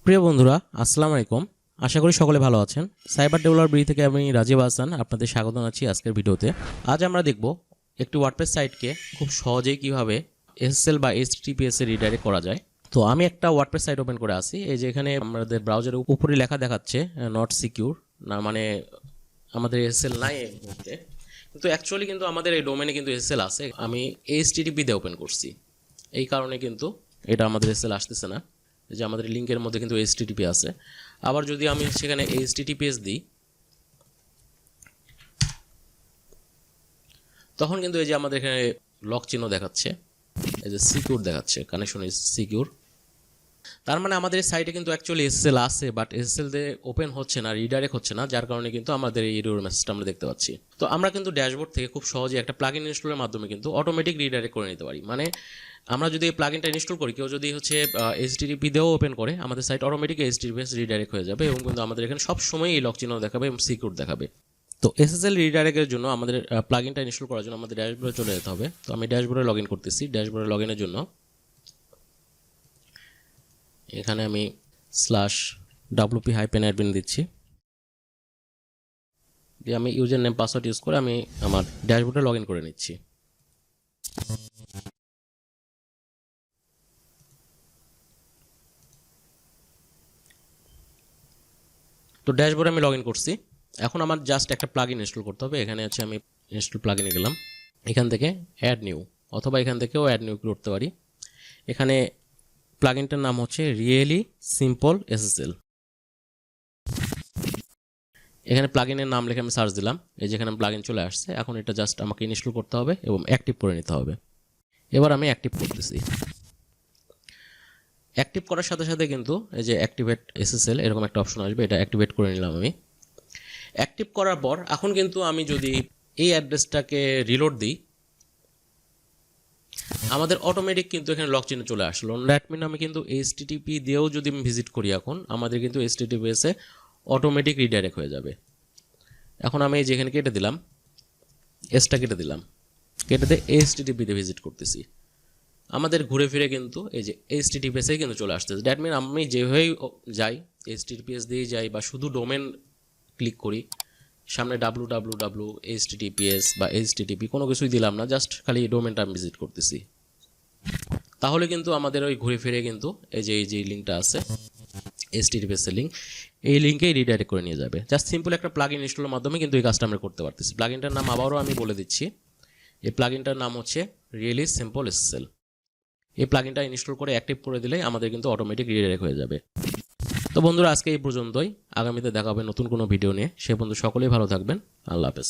প্রিয় বন্ধুরা, আসসালামু আলাইকুম। আশা করি সকলে ভালো আছেন। সাইবার ডেভেলপার বি থেকে আমি রাজীব হাসান আপনাদের স্বাগত জানাচ্ছি আজকের ভিডিওতে। আজ আমরা দেখব একটি ওয়ার্ডপ্রেস সাইটকে খুব সহজেই কিভাবে এসএসএল বা এইচটিটিপিএস এ রিডাইরেক্ট করা যায়। তো আমি একটা ওয়ার্ডপ্রেস সাইট ওপেন করে আসি। এই যে এখানে আমাদের ব্রাউজারের উপরে লেখা দেখাচ্ছে নট সিকিউর, না মানে আমাদের এসএসএল নাই এই মুহূর্তে, কিন্তু অ্যাকচুয়ালি কিন্তু আমাদের এই ডোমেনে কিন্তু এসএসএল আছে। আমি এইচটিটিপি দিয়ে ওপেন করছি, এই কারণে কিন্তু এটা আমাদের এসএসএল আসতেছে না। যে আমাদের লিঙ্কের মধ্যে কিন্তু এইচটিটিপি আছে। আবার যদি আমি সেখানে এইচটিটিপিএস দিই, তখন কিন্তু এই যে আমাদের এখানে লক চিহ্ন দেখাচ্ছে, এই যে সিকিউর দেখাচ্ছে, কানেকশন ইজ সিকিউর। তার মানে আমাদের সাইটে কিন্তু অ্যাকচুয়ালি এসএসএল আছে, বাট এসএসএল দিয়ে ওপেন হচ্ছে না, রিডাইরেক্ট হচ্ছে না, যার কারণে কিন্তু আমাদের এই এরর মেসেজটা আমরা দেখতে পাচ্ছি। তো আমরা কিন্তু ড্যাশবোর্ড থেকে খুব সহজে একটা প্লাগইন ইনস্টলের মাধ্যমে কিন্তু অটোমেটিক রিডাইরেক্ট করে নিতে পারি। মানে আমরা যদি এই প্লাগইনটা ইনস্টল করি, কেউ যদি হচ্ছে এইচটিটিপি দিয়েও ওপেন করে, আমাদের সাইট অটোমেটিক এইচটিটিপিএস রিডাইরেক্ট হয়ে যাবে এবং কিন্তু আমাদের এখানে সবসময় এই লক চিহ্ন দেখাবে এবং সিকিউর দেখাবে। তো এসএসএল রিডাইরেক্টের জন্য আমাদের প্লাগইনটা ইনস্টল করার জন্য আমাদের ড্যাশবোর্ডে চলে যেতে হবে। তো আমি ড্যাশবোর্ডে লগ ইন করতেছি। ড্যাশবোর্ডে লগ ইনের জন্য এখানে আমি /wp-admin দিচ্ছি, দিয়ে আমি ইউজার নেম পাসওয়ার্ড ইউজ করে আমি আমার ড্যাশবোর্ডে লগ ইন করে নিচ্ছি। তো ড্যাশবোর্ডে আমি লগ ইন করছি। এখন আমার জাস্ট একটা প্লাগইন ইনস্টল করতে হবে। এখানে আছে আমি ইনস্টল প্লাগইনে গেলাম, এখান থেকে অ্যাড নিউ, অথবা এখান থেকেও অ্যাড নিউ করতে পারি। এখানে প্লাগইনটার নাম হচ্ছে রিয়েলি সিম্পল এসএসএল। এখানে প্লাগইনের নাম লিখে আমি সার্চ দিলাম, এই যেখানে প্লাগইন চলে আসছে। এখন এটা জাস্ট আমাকে ইনস্টল করতে হবে এবং অ্যাক্টিভ করে নিতে হবে। এবার আমি অ্যাক্টিভ করতেছি। অ্যাক্টিভ করার সাথে সাথে কিন্তু এই যে অ্যাক্টিভেট এসএসএল এরকম একটা অপশন আসবে, এটা অ্যাক্টিভেট করে নিলাম আমি। অ্যাক্টিভ করার পর এখন কিন্তু আমি যদি এই অ্যাড্রেসটাকে রিলোড দিই, আমাদের অটোমেটিক কিন্তু এখানে লক চিহ্ন চলে আসলো। দ্যাট মিন আমি কিন্তু এইচটিটিপি দিয়েও যদি আমি ভিজিট করি, এখন আমাদের কিন্তু এইচটিটিপিএস এ অটোমেটিক রিডাইরেক্ট হয়ে যাবে। এখন আমি এই যেখানে কেটে দিলাম, এসটা কেটে দিলাম, কেটে দিয়ে এইচটিটিপি তে ভিজিট করতেছি, আমাদের ঘুরে ফিরে কিন্তু এই যে এইচটিটিপিএস এ কিন্তু চলে আসতেছে। দ্যাট মিন আমি যেভাবেই যাই, এইচটিটিপিএস দিয়ে যাই বা শুধু ডোমেন ক্লিক করি, সামনে www https বা http কোনো কিছুই দিলাম না, জাস্ট খালি ডোমেনটা আমি ভিজিট করতেছি, তাহলে কিন্তু আমাদের ওই ঘুরে ফিরে কিন্তু এই যে লিঙ্কটা আছে https এর লিঙ্ক, এই লিঙ্কেই রিডাইরেক্ট করে নিয়ে যাবে। জাস্ট সিম্পল একটা প্লাগইন ইনস্টলের মাধ্যমে কিন্তু এই কাজটা আমরা করতে পারতেছি। প্লাগইনটার নাম আবারও আমি বলে দিচ্ছি, এই প্লাগইনটার নাম হচ্ছে রিয়েলি সিম্পল এসএসএল। এই প্লাগইনটা ইনস্টল করে অ্যাক্টিভ করে দিলে আমাদের কিন্তু অটোমেটিক রিডাইরেক্ট হয়ে যাবে। তো বন্ধুরা, আজকে এই পর্যন্তই। আগামীতে দেখা হবে নতুন কোনো ভিডিও নিয়ে। সে পর্যন্ত সকলেই ভালো থাকবেন। আল্লাহ হাফেজ।